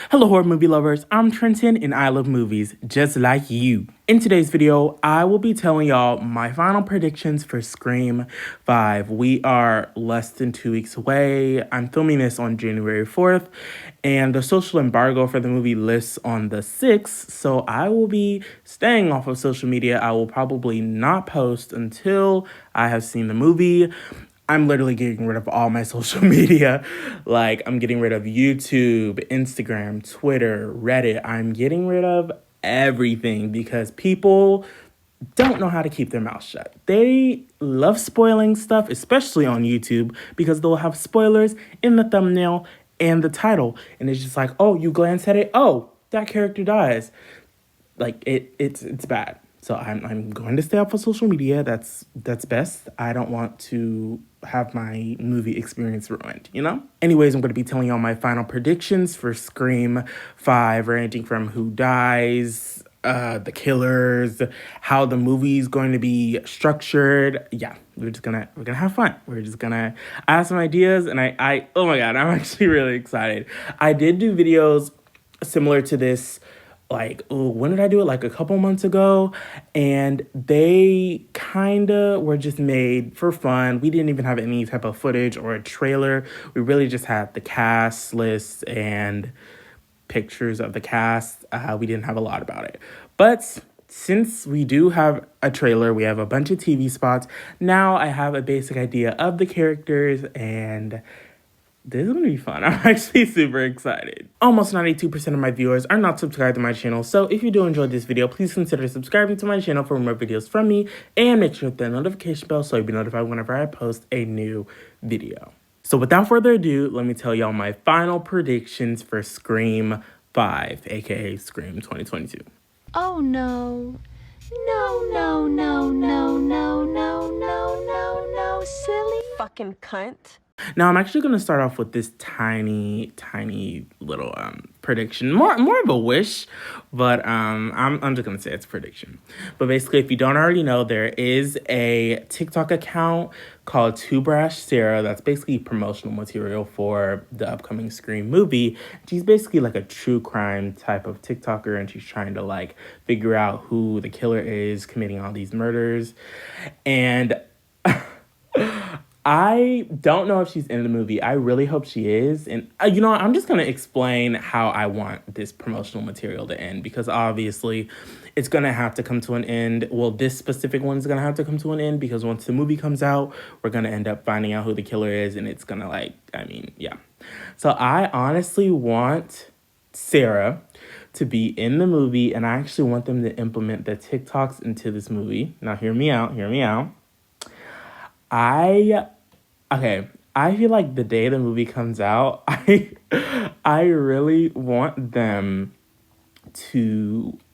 Hello horror movie lovers, I'm Trenton and I love movies just like you. In today's video, I will be telling y'all my final predictions for Scream 5. We are less than 2 weeks away. I'm filming this on January 4th and the social embargo for the movie lists on the 6th, so I will be staying off of social media. I will probably not post until I have seen the movie. I'm literally getting rid of all my social media. Like, I'm getting rid of YouTube, Instagram, Twitter, Reddit. I'm getting rid of everything because people don't know how to keep their mouth shut. They love spoiling stuff, especially on YouTube, because they'll have spoilers in the thumbnail and the title. And it's just like, oh, you glance at it, oh, that character dies. Like, it's bad. So I'm going to stay off of social media. That's best. I don't want to have my movie experience ruined, you know? Anyways, I'm going to be telling y'all my final predictions for Scream 5, ranging from who dies, the killers, how the movie's going to be structured. Yeah, we're gonna have fun. I have some ideas, and I oh my god, I'm actually really excited. I did do videos similar to this, like, when did I do it? Like a couple months ago. And they kind of were just made for fun. We didn't even have any type of footage or a trailer. We really just had the cast list and pictures of the cast. We didn't have a lot about it. But since we do have a trailer, we have a bunch of TV spots. Now I have a basic idea of the characters, and this is going to be fun. I'm actually super excited. Almost 92% of my viewers are not subscribed to my channel, so if you do enjoy this video, please consider subscribing to my channel for more videos from me, and make sure to hit the notification bell so you'll be notified whenever I post a new video. So without further ado, let me tell y'all my final predictions for Scream 5, aka Scream 2022. Oh no. No, no, no, no, no, no, no, no, silly fucking cunt. Now, I'm actually going to start off with this tiny little prediction. More of a wish, but I'm just going to say it's a prediction. But basically, if you don't already know, there is a TikTok account called Two Brash Sarah that's basically promotional material for the upcoming Scream movie. She's basically like a true crime type of TikToker, and she's trying to like figure out who the killer is committing all these murders. And I don't know if she's in the movie. I really hope she is. And, you know, I'm just going to explain how I want this promotional material to end, because obviously it's going to have to come to an end. Well, this specific one's going to have to come to an end because once the movie comes out, we're going to end up finding out who the killer is. And it's going to yeah. So I honestly want Sarah to be in the movie, and I actually want them to implement the TikToks into this movie. Now, hear me out. I feel like the day the movie comes out, I really want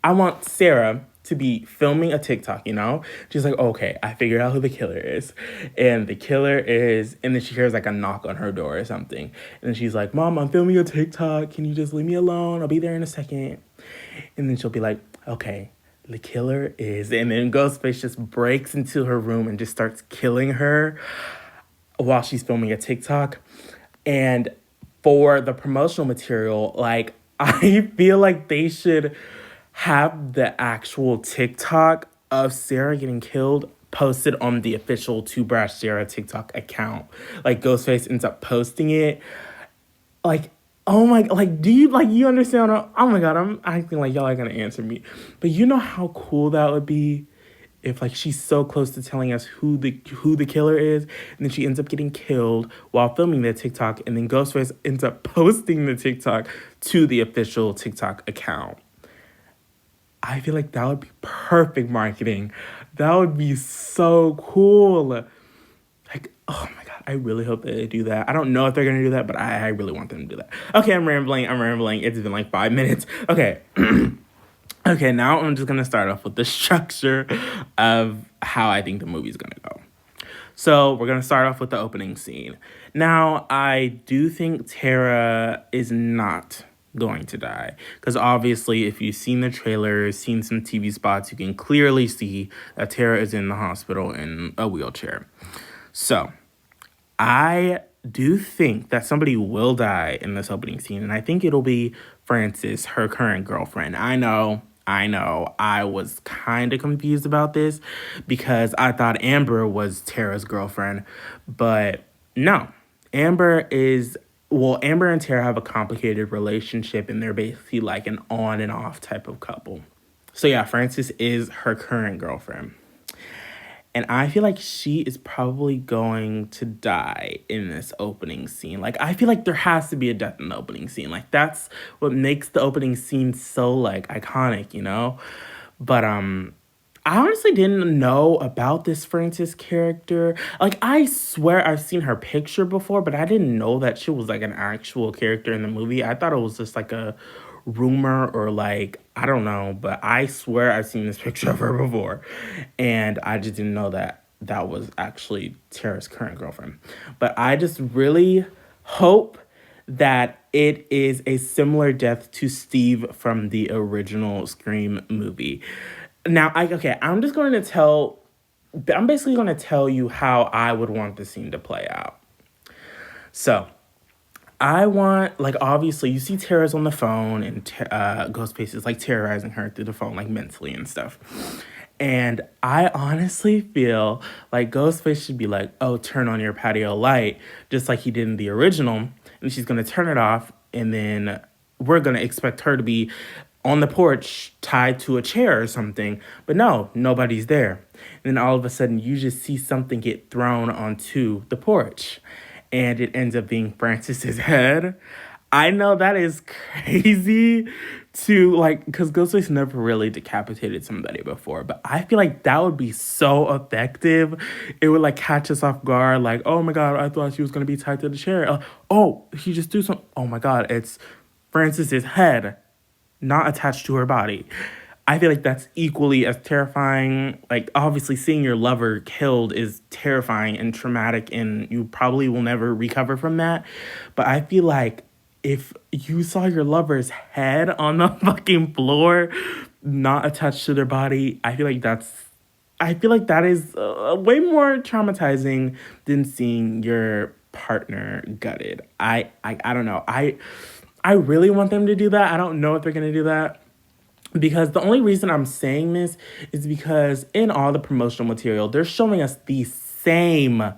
I want Sarah to be filming a TikTok, you know? She's like, okay, I figured out who the killer is. And then she hears like a knock on her door or something. And then she's like, Mom, I'm filming a TikTok. Can you just leave me alone? I'll be there in a second. And then she'll be like, okay, the killer is, and then Ghostface just breaks into her room and just starts killing her while she's filming a TikTok. And for the promotional material, like, I feel like they should have the actual TikTok of Sarah getting killed posted on the official Two Brash Sarah TikTok account. Like, Ghostface ends up posting it. Like, oh my, like, do you, like, you understand? Oh my god, I'm acting like y'all are gonna answer me. But you know how cool that would be if, like, she's so close to telling us who the killer is, and then she ends up getting killed while filming the TikTok, and then Ghostface ends up posting the TikTok to the official TikTok account. I feel like that would be perfect marketing. That would be so cool. Like, oh my god, I really hope that they do that. I don't know if they're gonna do that, but I really want them to do that. Okay, I'm rambling. It's been like 5 minutes. Okay. Okay, now I'm just gonna start off with the structure of how I think the movie's gonna go. So we're gonna start off with the opening scene. Now, I do think Tara is not going to die, because obviously if you've seen the trailer, seen some TV spots, you can clearly see that Tara is in the hospital in a wheelchair. So I do think that somebody will die in this opening scene, and I think it'll be Frances, her current girlfriend. I know, I was kind of confused about this because I thought Amber was Tara's girlfriend, but no. Amber is, well, Amber and Tara have a complicated relationship and they're basically like an on and off type of couple. So yeah, Frances is her current girlfriend. And I feel like she is probably going to die in this opening scene. Like, I feel like there has to be a death in the opening scene. Like, that's what makes the opening scene so, like, iconic, you know? But, I honestly didn't know about this Frances character. Like, I swear I've seen her picture before, but I didn't know that she was, like, an actual character in the movie. I thought it was just, like, a rumor or like I don't know, but I swear I've seen this picture of her before, and I just didn't know that that was actually Tara's current girlfriend. But I just really hope that it is a similar death to Steve from the original Scream movie. Now, I'm just going to tell. I'm basically going to tell you how I would want the scene to play out. So, I want, like, obviously, you see Tara's on the phone, and Ghostface is, like, terrorizing her through the phone, like, mentally and stuff. And I honestly feel like Ghostface should be like, oh, turn on your patio light, just like he did in the original. And she's going to turn it off, and then we're going to expect her to be on the porch tied to a chair or something. But no, nobody's there. And then all of a sudden, you just see something get thrown onto the porch, and it ends up being Frances's head. I know that is crazy to like, because Ghostface never really decapitated somebody before, but I feel like that would be so effective. It would like catch us off guard, like, oh my god, I thought she was gonna be tied to the chair. Oh, he just do something. Oh my god, it's Frances's head, not attached to her body. I feel like that's equally as terrifying. Like, obviously, seeing your lover killed is terrifying and traumatic, and you probably will never recover from that. But I feel like if you saw your lover's head on the fucking floor, not attached to their body, I feel like that is way more traumatizing than seeing your partner gutted. I don't know. I really want them to do that. I don't know if they're gonna do that. Because the only reason I'm saying this is because in all the promotional material, they're showing us the same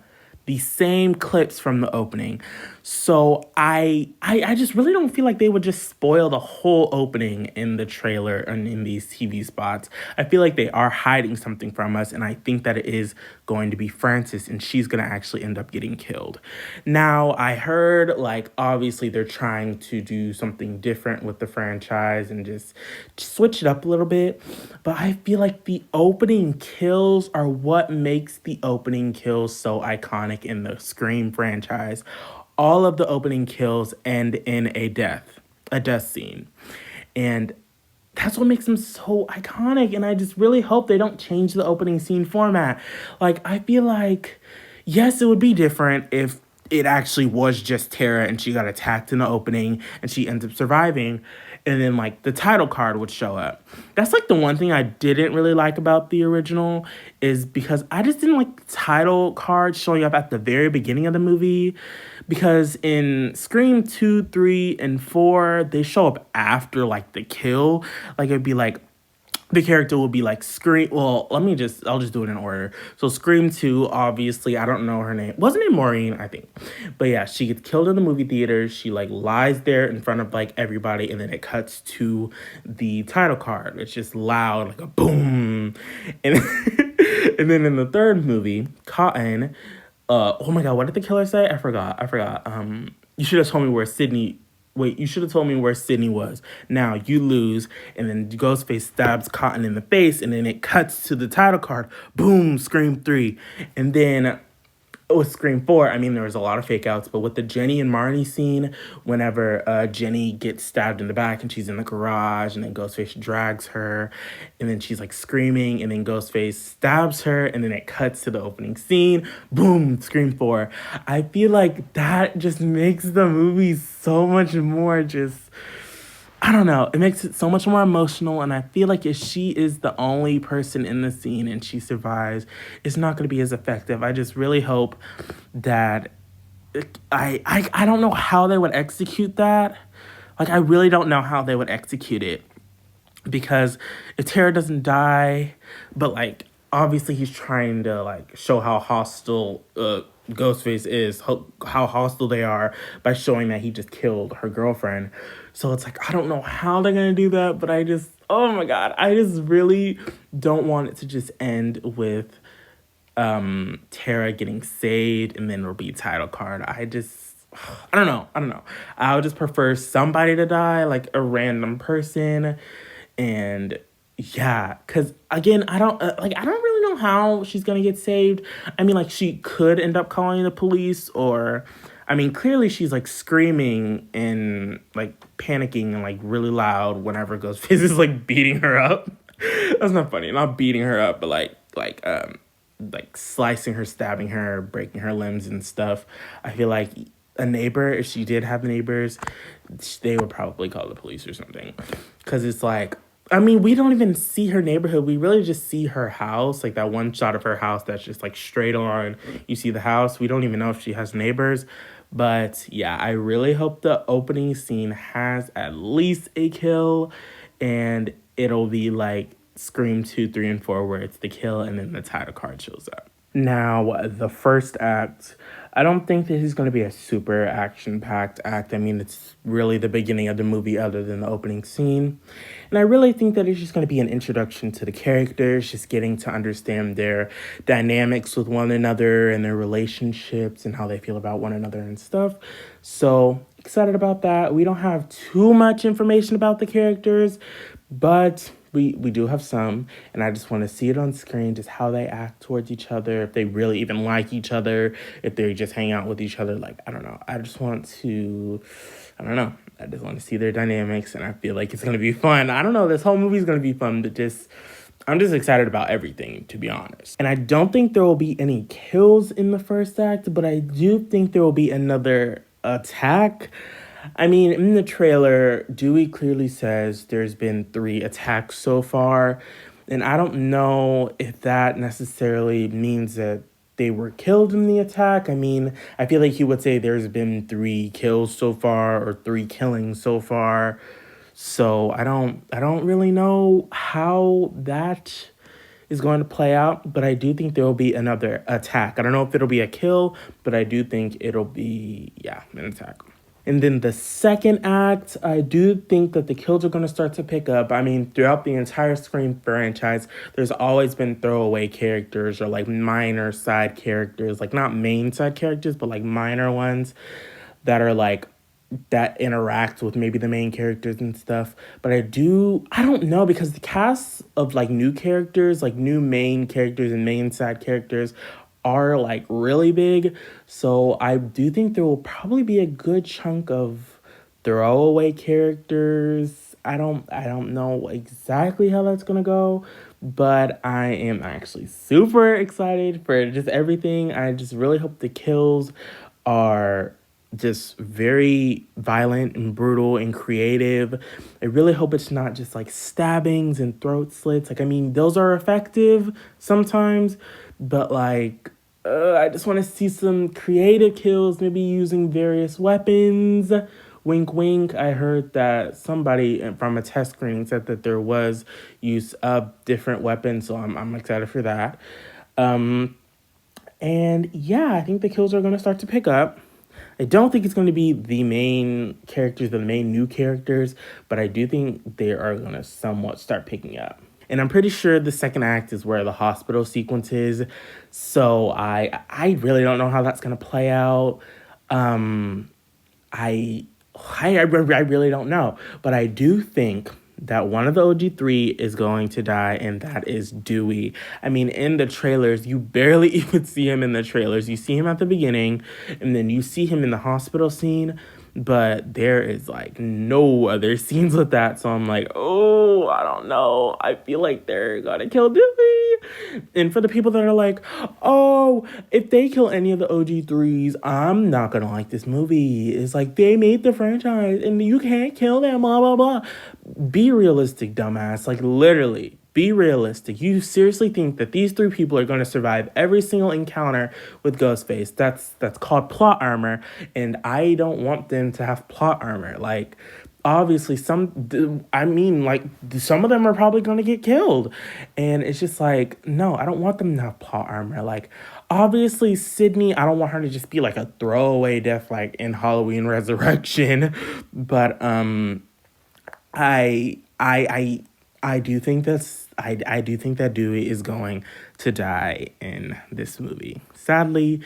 clips from the opening. So I just really don't feel like they would just spoil the whole opening in the trailer and in these TV spots. I feel like they are hiding something from us, and I think that it is going to be Frances, and she's going to actually end up getting killed. Now, I heard, like, obviously they're trying to do something different with the franchise and just switch it up a little bit, but I feel like the opening kills are what makes the opening kills so iconic in the Scream franchise. All of the opening kills end in a death scene. And that's what makes them so iconic. And I just really hope they don't change the opening scene format. Like, I feel like, yes, it would be different if it actually was just Tara and she got attacked in the opening and she ends up surviving, and then like the title card would show up. That's like the one thing I didn't really like about the original, is because I just didn't like the title card showing up at the very beginning of the movie, because in Scream 2, 3, and 4, they show up after like the kill. Like, it'd be like the character will be like Scream. Well, I'll just do it in order. So Scream 2, obviously, I don't know her name. Wasn't it Maureen, I think? But yeah, she gets killed in the movie theater. She like lies there in front of like everybody, and then it cuts to the title card. It's just loud, like a boom. And and then in the third movie, Cotton, oh my god, what did the killer say? I forgot. You should have told me where Sydney. Wait, you should have told me where Sydney was. Now you lose, and then Ghostface stabs Cotton in the face, and then it cuts to the title card. Boom, Scream 3. And then with Scream 4, I mean, there was a lot of fake outs, but with the Jenny and Marnie scene, whenever Jenny gets stabbed in the back and she's in the garage, and then Ghostface drags her, and then she's like screaming, and then Ghostface stabs her, and then it cuts to the opening scene. Boom, Scream 4. I feel like that just makes the movie so much more just, I don't know. It makes it so much more emotional, and I feel like if she is the only person in the scene and she survives, it's not going to be as effective. I just really hope that I don't know how they would execute that, like, I really don't know how they would execute it. Because if Tara doesn't die, but like obviously he's trying to like show how hostile Ghostface is, how hostile they are by showing that he just killed her girlfriend. So it's like I don't know how they're gonna do that, but I just oh my god, I just really don't want it to just end with Tara getting saved and then it'll be title card. I don't know. I don't know. I would just prefer somebody to die, like a random person. And yeah, because again, I don't really know how she's gonna get saved. I mean, like she could end up calling the police, or I mean, clearly she's like screaming and like panicking and like really loud whenever Ghostface is like beating her up. That's not funny. Not beating her up, but like slicing her, stabbing her, breaking her limbs and stuff. I feel like a neighbor, if she did have neighbors, they would probably call the police or something. Because it's like, I mean, we don't even see her neighborhood. We really just see her house, like that one shot of her house that's just like straight on. You see the house. We don't even know if she has neighbors. But yeah, I really hope the opening scene has at least a kill and it'll be like Scream 2, 3, and 4 where it's the kill and then the title card shows up. Now, the first act, I don't think this is going to be a super action-packed act. I mean, it's really the beginning of the movie other than the opening scene. And I really think that it's just going to be an introduction to the characters, just getting to understand their dynamics with one another and their relationships and how they feel about one another and stuff. So, excited about that. We don't have too much information about the characters, but we do have some, and I just want to see it on screen, just how they act towards each other, if they really even like each other, if they just hang out with each other. Like, I don't know. I just want to see their dynamics, and I feel like it's going to be fun. I don't know. This whole movie is going to be fun, but I'm just excited about everything, to be honest. And I don't think there will be any kills in the first act, but I do think there will be another attack. I mean, in the trailer, Dewey clearly says there's been 3 attacks so far. And I don't know if that necessarily means that they were killed in the attack. I mean, I feel like he would say there's been 3 kills so far or 3 killings so far. So I don't really know how that is going to play out, but I do think there will be another attack. I don't know if it'll be a kill, but I do think it'll be, an attack. And then the second act, I do think that the kills are going to start to pick up. I mean, throughout the entire Scream franchise, there's always been throwaway characters or like minor side characters, like not main side characters, but like minor ones that are like, that interact with maybe the main characters and stuff. But I don't know, because the cast of like new characters, like new main characters and main side characters are like really big. So I do think there will probably be a good chunk of throwaway characters. I don't know exactly how that's gonna go, but I am actually super excited for just everything. I just really hope the kills are just very violent and brutal and creative. I really hope it's not just like stabbings and throat slits. Like, I mean, those are effective sometimes, but like, I just want to see some creative kills, maybe using various weapons. Wink, wink. I heard that somebody from a test screening said that there was use of different weapons, so I'm excited for that. And yeah, I think the kills are going to start to pick up. I don't think it's going to be the main characters, the main new characters, but I do think they are going to somewhat start picking up. And I'm pretty sure the second act is where the hospital sequence is. So I really don't know how that's going to play out. I really don't know. But I do think that one of the OG3 is going to die, and that is Dewey. I mean, in the trailers, you barely even see him in the trailers. You see him at the beginning, and then you see him in the hospital scene, but there is like no other scenes with that. So I'm like, oh, I don't know. I feel like they're gonna kill Dewey. And for the people that are like, oh, if they kill any of the OG3s, I'm not gonna like this movie. It's like, they made the franchise and you can't kill them, blah, blah, blah. Be realistic, dumbass. Like, literally, be realistic. You seriously think that these 3 people are going to survive every single encounter with Ghostface? That's called plot armor, and I don't want them to have plot armor. Like, obviously I mean, like, some of them are probably going to get killed. And it's just like, no, I don't want them to have plot armor. Like, obviously Sydney, I don't want her to just be like a throwaway death like in Halloween Resurrection. But I I I do think I do think that Dewey is going to die in this movie. Sadly,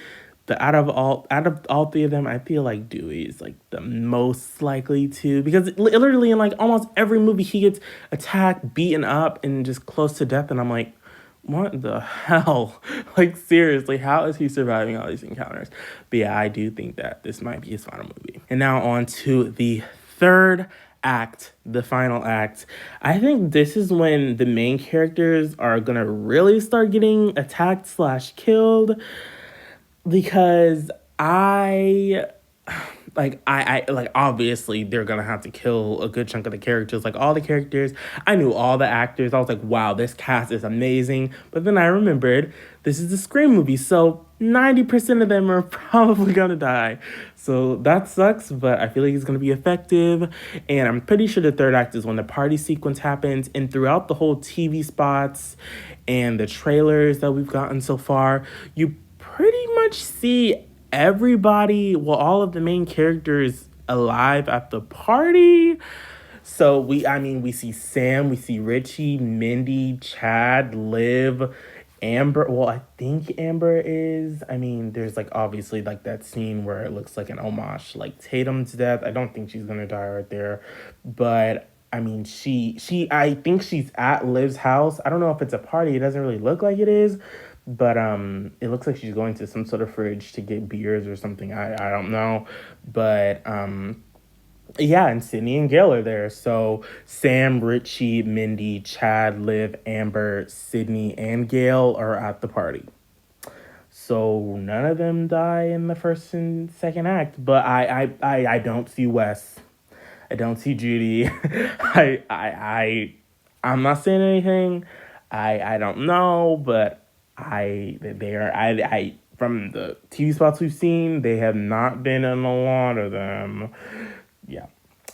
the out of all three of them, I feel like Dewey is like the most likely to, because literally in like almost every movie he gets attacked, beaten up, and just close to death, and I'm like, what the hell? Like, seriously, how is he surviving all these encounters? But yeah, I do think that this might be his final movie. And now on to the third act, the final act. I think this is when the main characters are gonna really start getting attacked slash killed, because I like, obviously they're gonna have to kill a good chunk of the characters, like all the characters. I knew all the actors. I was like, wow, this cast is amazing. But then I remembered this is a Scream movie, so 90% of them are probably gonna die. So that sucks, but I feel like it's gonna be effective. And I'm pretty sure the third act is when the party sequence happens. And throughout the whole TV spots and the trailers that we've gotten so far, you pretty much see everybody, well, all of the main characters alive at the party. So we see Sam, we see Richie, Mindy, Chad, Liv, Amber. Well, I think Amber is. I mean, there's like obviously like that scene where it looks like an homage, like Tatum's death. I don't think she's gonna die right there, but I mean, I think she's at Liv's house. I don't know if it's a party. It doesn't really look like it is, but it looks like she's going to some sort of fridge to get beers or something. I don't know, but yeah, and Sydney and Gail are there. So Sam, Richie, Mindy, Chad, Liv, Amber, Sydney, and Gail are at the party. So none of them die in the first and second act, but I don't see Wes. I don't see Judy. I'm not saying anything. I don't know, but they are I from the TV spots we've seen, they have not been in a lot of them. Yeah.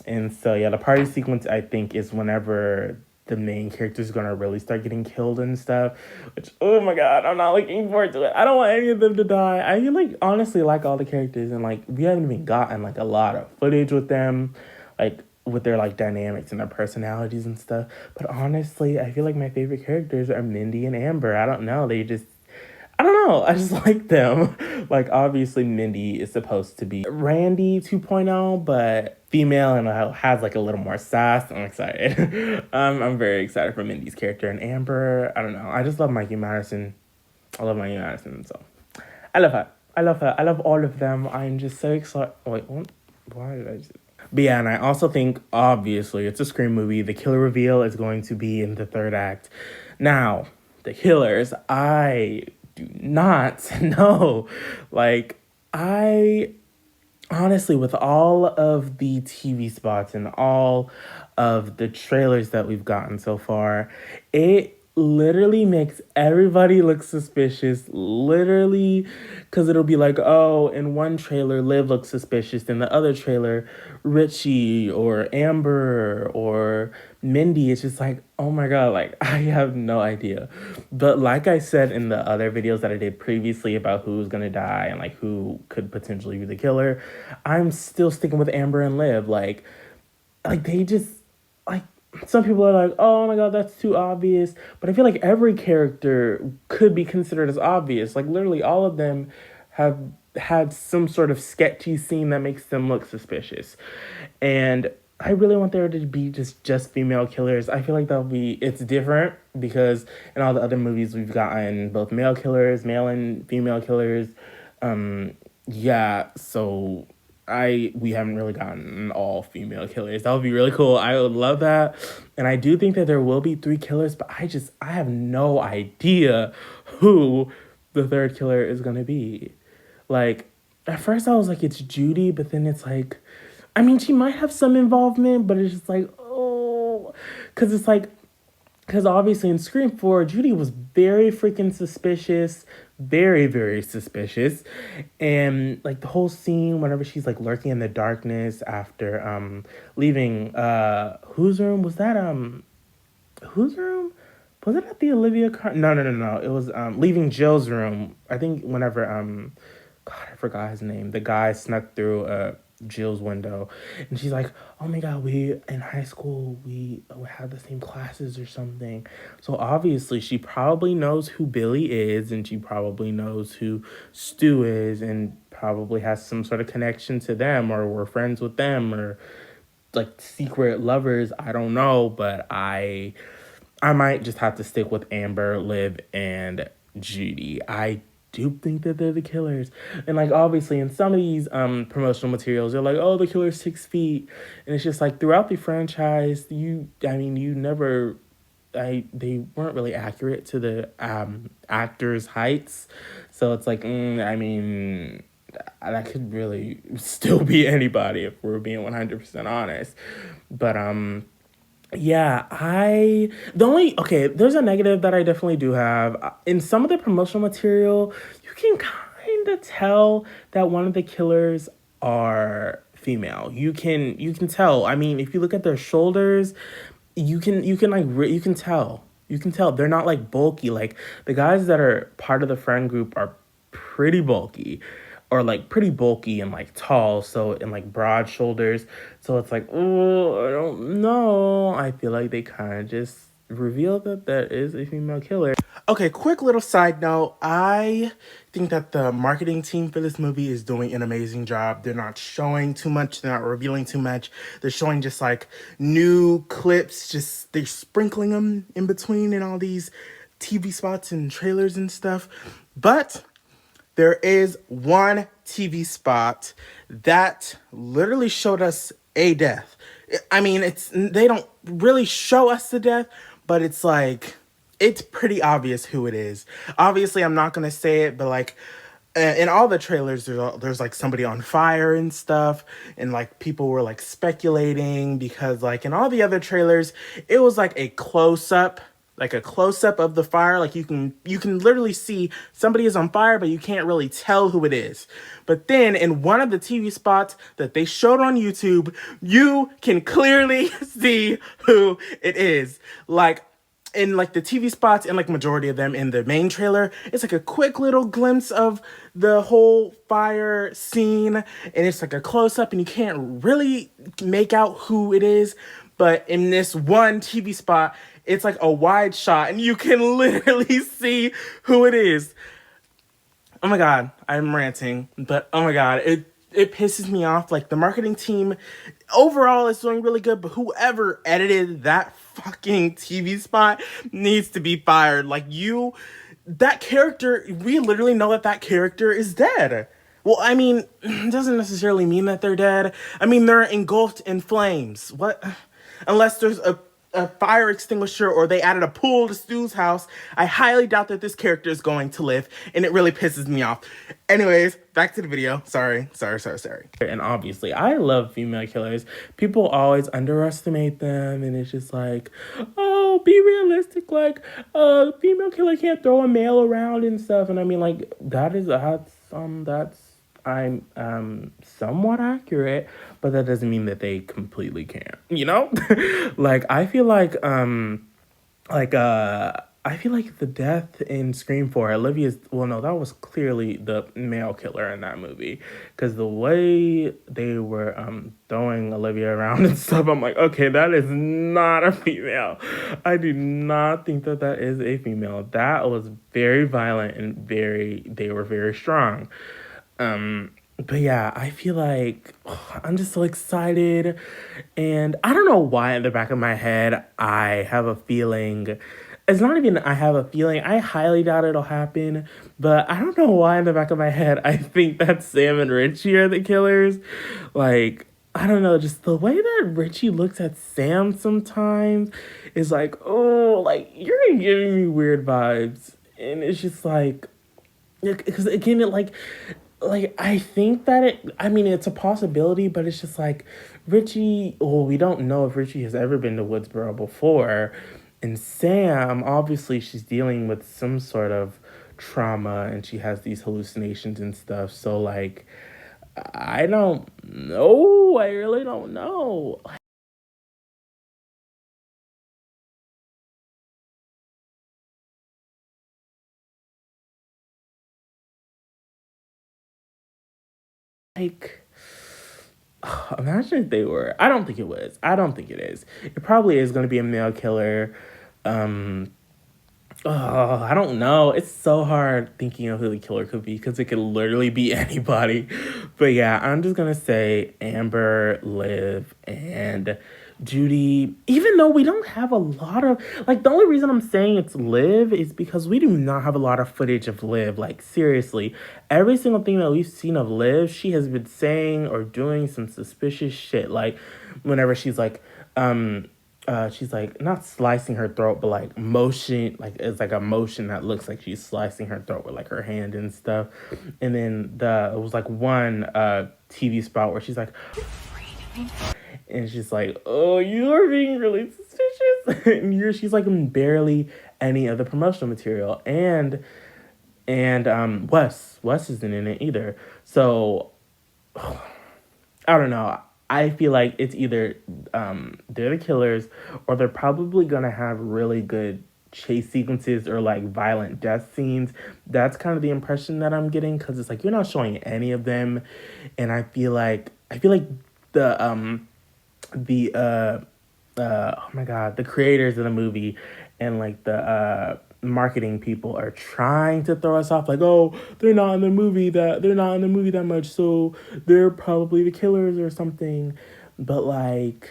And so yeah, the party sequence I think is whenever the main character is gonna really start getting killed and stuff. Which, oh my god, I'm not looking forward to it. I don't want any of them to die. I like honestly like all the characters, and like we haven't even gotten like a lot of footage with them, like with their like dynamics and their personalities and stuff. But honestly, I feel like my favorite characters are Mindy and Amber. I don't know. I don't know. I just like them. Like, obviously, Mindy is supposed to be Randy 2.0, but female and has like a little more sass. I'm excited. I'm very excited for Mindy's character. And Amber, I don't know. I just love Mikey Madison. I love Mikey Madison. So I love her. I love her. I love all of them. I'm just so excited. Wait, what? Why did I just... But yeah, and I also think, obviously, it's a Scream movie. The killer reveal is going to be in the third act. Now, the killers, I do not know. Like, I honestly, with all of the TV spots and all of the trailers that we've gotten so far, it literally makes everybody look suspicious. Literally, because it'll be like, oh, in one trailer, Liv looks suspicious. In the other trailer, Richie or Amber or Mindy. It's just like, oh my god, like, I have no idea. But like I said in the other videos that I did previously about who's gonna die and like who could potentially be the killer, I'm still sticking with Amber and Liv. Like they just, like, some people are like, oh my god, that's too obvious. But I feel like every character could be considered as obvious. Like, literally all of them have had some sort of sketchy scene that makes them look suspicious. And I really want there to be just female killers. I feel like it's different because in all the other movies we've gotten both male killers, male and female killers. Yeah, so we haven't really gotten all female killers. That would be really cool. I would love that. And I do think that there will be 3 killers, but I have no idea who the third killer is going to be. Like, at first I was like, it's Judy, but then it's like, I mean, she might have some involvement, but it's just like, oh, because obviously in Scream 4, Judy was very freaking suspicious, very, very suspicious. And like the whole scene whenever she's like lurking in the darkness after leaving whose room was that? Whose room? Was it at the Olivia No, no, no, no. It was leaving Jill's room. I think whenever God, I forgot his name. The guy snuck through Jill's window, and she's like, "Oh my God, we in high school we had the same classes or something." So obviously, she probably knows who Billy is, and she probably knows who Stu is, and probably has some sort of connection to them, or we're friends with them, or like secret lovers. I don't know, but I might just have to stick with Amber, Liv, and Judy. I do think that they're the killers. And like obviously in some of these promotional materials, they're like, oh, the killer's 6 feet. And it's just like throughout the franchise, you never they weren't really accurate to the actors' heights. So it's like, that could really still be anybody if we're being 100% honest. But yeah, there's a negative that I definitely do have. In some of the promotional material, you can kind of tell that one of the killers are female. You can tell. I mean, if you look at their shoulders, you can tell. You can tell they're not like bulky. Like the guys that are part of the friend group are pretty bulky, or like pretty bulky and like tall, so and like broad shoulders. So it's like, oh, I don't know. I feel like they kind of just revealed that there is a female killer. Okay, quick little side note. I think that the marketing team for this movie is doing an amazing job. They're not showing too much, they're not revealing too much. They're showing just like new clips, just they're sprinkling them in between in all these TV spots and trailers and stuff. But there is one TV spot that literally showed us a death. I mean, they don't really show us the death, but it's like it's pretty obvious who it is. Obviously, I'm not gonna say it, but like in all the trailers, there's like somebody on fire and stuff, and like people were like speculating because like in all the other trailers, it was like a close up of the fire. Like you can literally see somebody is on fire, but you can't really tell who it is. But then in one of the TV spots that they showed on YouTube, you can clearly see who it is. Like in like the TV spots and like majority of them in the main trailer, it's like a quick little glimpse of the whole fire scene, and it's like a close up and you can't really make out who it is. But in this one TV spot, it's like a wide shot and you can literally see who it is. Oh my God, I'm ranting, but oh my God, it pisses me off. Like the marketing team overall is doing really good, but whoever edited that fucking TV spot needs to be fired. Like that character, we literally know that character is dead. Well, I mean, it doesn't necessarily mean that they're dead. I mean, they're engulfed in flames. What? Unless there's a fire extinguisher or they added a pool to Stu's house, I highly doubt that this character is going to live, and it really pisses me off. Anyways, back to the video. Sorry. And obviously, I love female killers. People always underestimate them, and it's just like, oh, be realistic. Like, female killer can't throw a male around and stuff. And I mean, like, that's I'm somewhat accurate, but that doesn't mean that they completely can't, you know? Like I feel like I feel like the death in Scream 4, Olivia's, well, no, that was clearly the male killer in that movie. Because the way they were throwing Olivia around and stuff, I'm like, okay, that is not a female. I do not think that is a female. That was very violent and they were very strong. But yeah, I feel like I'm just so excited, and I don't know why in the back of my head I have a feeling. It's not even I have a feeling. I highly doubt it'll happen, but I don't know why in the back of my head I think that Sam and Richie are the killers. Like, I don't know, just the way that Richie looks at Sam sometimes is like, oh, like you're giving me weird vibes, and it's just like, because again, I think that it's a possibility, but it's just like Richie, well, we don't know if Richie has ever been to Woodsboro before. And Sam, obviously she's dealing with some sort of trauma and she has these hallucinations and stuff. So like I don't know. I really don't know. Like imagine if they were. I don't think it was. I don't think it is. It probably is going to be a male killer. Um, Oh, I don't know. It's so hard thinking of who the killer could be because it could literally be anybody. But yeah, I'm just gonna say Amber, Liv, and Judy. Even though we don't have a lot of like, the only reason I'm saying it's Liv is because we do not have a lot of footage of Liv. Like seriously, every single thing that we've seen of Liv, she has been saying or doing some suspicious shit. Like whenever she's like not slicing her throat, but like motion, like it's like a motion that looks like she's slicing her throat with like her hand and stuff. And then it was like one TV spot where she's like, and she's like, "Oh, you are being really suspicious," and she's like in barely any of the promotional material, and Wes isn't in it either. So I don't know. I feel like it's either they're the killers or they're probably gonna have really good chase sequences or like violent death scenes. That's kind of the impression that I'm getting because it's like you're not showing any of them, and I feel like the oh my god, the creators of the movie and like the marketing people are trying to throw us off like, oh, they're not in the movie that much, so they're probably the killers or something. But like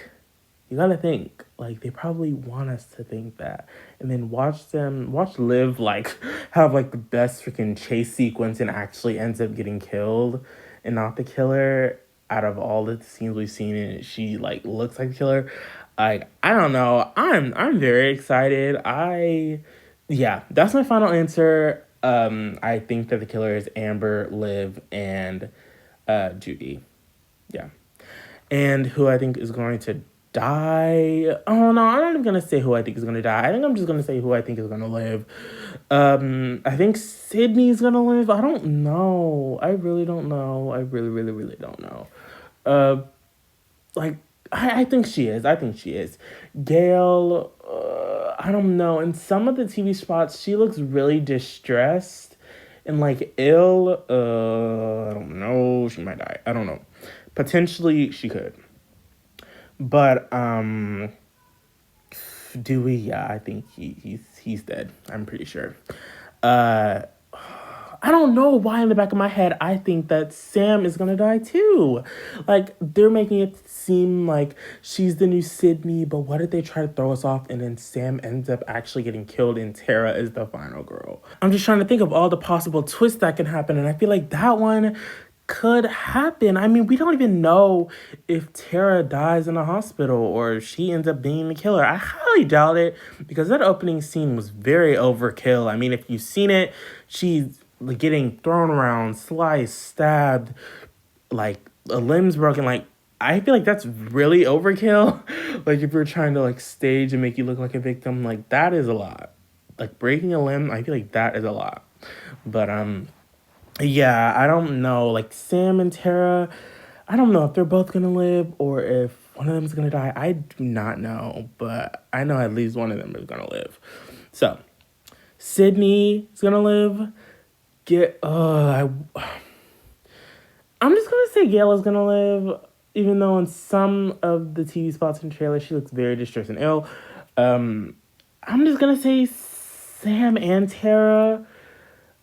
you gotta think, like they probably want us to think that. And then watch Liv like have like the best freaking chase sequence and actually ends up getting killed and not the killer out of all the scenes we've seen and she like looks like the killer. Like I don't know. I'm very excited. Yeah, that's my final answer. I think that the killer is Amber, Liv, and Judy. Yeah. And who I think is going to die. Oh no, I'm not even gonna say who I think is gonna die. I think I'm just gonna say who I think is gonna live. I think Sydney's gonna live. I don't know. I really don't know. I really, really, really don't know. Uh, like I think she is. I think she is. Gail. I don't know. In some of the TV spots, she looks really distressed and like ill. I don't know. She might die. I don't know. Potentially, she could. But Dewey, yeah, I think he's dead. I'm pretty sure. Uh, I don't know why in the back of my head I think that Sam is gonna die too. Like they're making it seem like she's the new Sydney, but what if they try to throw us off and then Sam ends up actually getting killed and Tara is the final girl? I'm just trying to think of all the possible twists that can happen, and I feel like that one could happen. I mean, we don't even know if Tara dies in the hospital or she ends up being the killer. I highly doubt it because that opening scene was very overkill. I mean, if you've seen it, she's like getting thrown around, sliced, stabbed, like a limb's broken. Like, I feel like that's really overkill. Like, if you're trying to like stage and make you look like a victim, like that is a lot. Like breaking a limb, I feel like that is a lot. But yeah, I don't know. Like Sam and Tara, I don't know if they're both gonna live or if one of them is gonna die. I do not know, but I know at least one of them is gonna live. So Sydney is gonna live. I'm just gonna say Gail is gonna live, even though in some of the TV spots and trailers she looks very distressed and ill. I'm just gonna say Sam and Tara.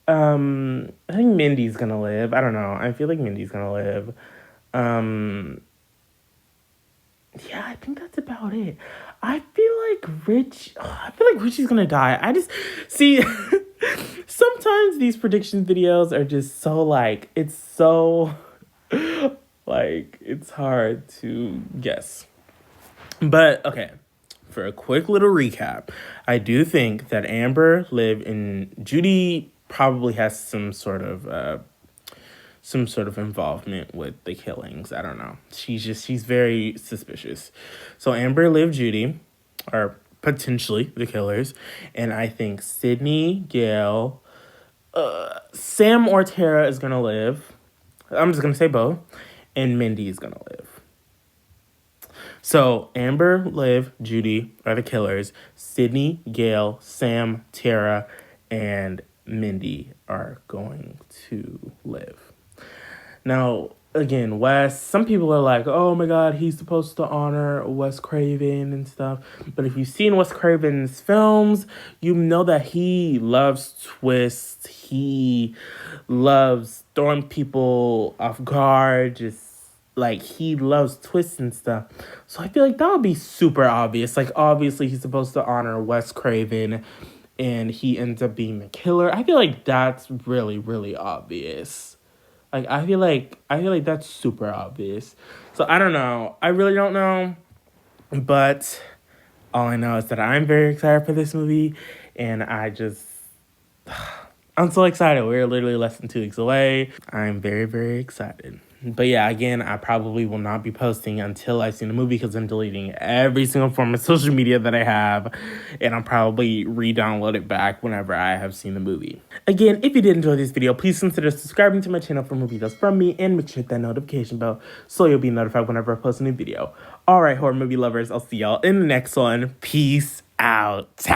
I think Mindy's gonna live. I don't know. I feel like Mindy's gonna live. Um, yeah, I think that's about it. I feel like Richie's gonna die. I just see. Sometimes these prediction videos are just so like it's so like it's hard to guess. But okay, for a quick little recap, I do think that Amber, Liv, and Judy probably has some sort of involvement with the killings. I don't know. She's very suspicious. So Amber, Liv, Judy are potentially the killers, and I think Sydney, Gail, Sam or Tara is gonna live. I'm just gonna say both. And Mindy is gonna live. So Amber, Liv, Judy are the killers. Sydney, Gail, Sam, Tara, and Mindy are going to live. Now, again, Wes, some people are like, oh my god, he's supposed to honor Wes Craven and stuff. But if you've seen Wes Craven's films, you know that he loves twists. He loves throwing people off guard, just like he loves twists and stuff. So I feel like that would be super obvious. Like, obviously, he's supposed to honor Wes Craven and he ends up being the killer. I feel like that's really, really obvious. Like, I feel like that's super obvious. So I don't know. I really don't know. But all I know is that I'm very excited for this movie. And I'm so excited. We're literally less than 2 weeks away. I'm very, very excited. But yeah, again, I probably will not be posting until I've seen the movie because I'm deleting every single form of social media that I have. And I'll probably re-download it back whenever I have seen the movie. Again, if you did enjoy this video, please consider subscribing to my channel for more videos from me. And make sure to hit that notification bell so you'll be notified whenever I post a new video. Alright, horror movie lovers, I'll see y'all in the next one. Peace out.